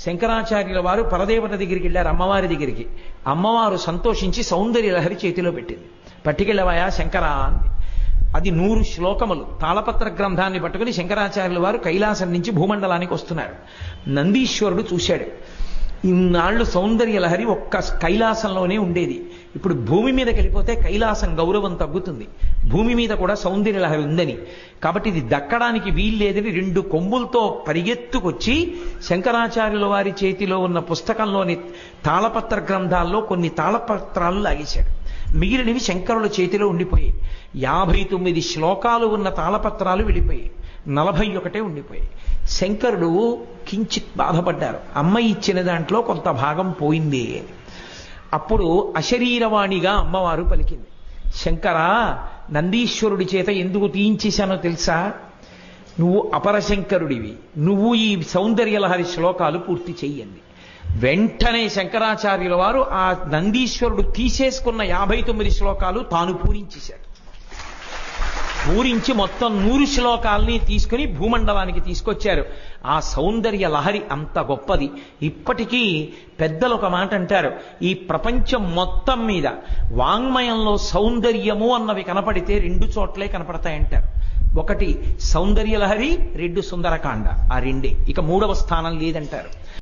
శంకరాచార్యుల వారు పరదేవత దగ్గరికి వెళ్ళారు, అమ్మవారి దగ్గరికి. అమ్మవారు సంతోషించి సౌందర్య లహరి చేతిలో పెట్టింది. పట్టుకెళ్ళవయా శంకరా అంది. అది 100 శ్లోకములు తాళపత్ర గ్రంథాన్ని పట్టుకుని శంకరాచార్యుల వారు కైలాసం నుంచి భూమండలానికి వస్తున్నారు. నందీశ్వరుడు చూశాడు. ఇన్నాళ్లు సౌందర్య లహరి ఒక్క కైలాసంలోనే ఉండేది. ఇప్పుడు భూమి మీదకి వెళ్ళిపోతే కైలాసం గౌరవం తగ్గుతుంది, భూమి మీద కూడా సౌందర్య లహరి ఉందని. కాబట్టి ఇది దక్కడానికి వీల్లేదని 2 కొమ్ములతో పరిగెత్తుకొచ్చి శంకరాచార్యుల వారి చేతిలో ఉన్న పుస్తకంలోని తాళపత్ర గ్రంథాల్లో కొన్ని తాళపత్రాలు లాగేశాడు. మిగిలినవి శంకరుల చేతిలో ఉండిపోయాయి. 59 శ్లోకాలు ఉన్న తాళపత్రాలు వెళ్ళిపోయాయి, 41 ఉండిపోయాయి. శంకరుడు కించిత్ బాధపడ్డారు, అమ్మ ఇచ్చిన దాంట్లో కొంత భాగం పోయింది. అప్పుడు అశరీరవాణిగా అమ్మవారు పలికింది, శంకరా, నందీశ్వరుడి చేత ఎందుకు తీయించేశానో తెలుసా? నువ్వు అపరశంకరుడివి, నువ్వు ఈ సౌందర్యలహరి శ్లోకాలు పూర్తి చెయ్యండి. వెంటనే శంకరాచార్యుల వారు ఆ నందీశ్వరుడు తీసేసుకున్న 59 శ్లోకాలు తాను పూరించేశాడు. పూరించి మొత్తం 100 శ్లోకాలని తీసుకుని భూమండలానికి తీసుకొచ్చారు. ఆ సౌందర్య లహరి అంత గొప్పది. ఇప్పటికీ పెద్దలు ఒక మాట అంటారు, ఈ ప్రపంచం మొత్తం మీద వాంగ్మయంలో సౌందర్యము అన్నవి కనపడితే 2 చోట్లే కనపడతాయంటారు. ఒకటి సౌందర్య లహరి, 2 సుందరకాండ. ఆ రెండే, ఇక 3వ స్థానం లేదంటారు.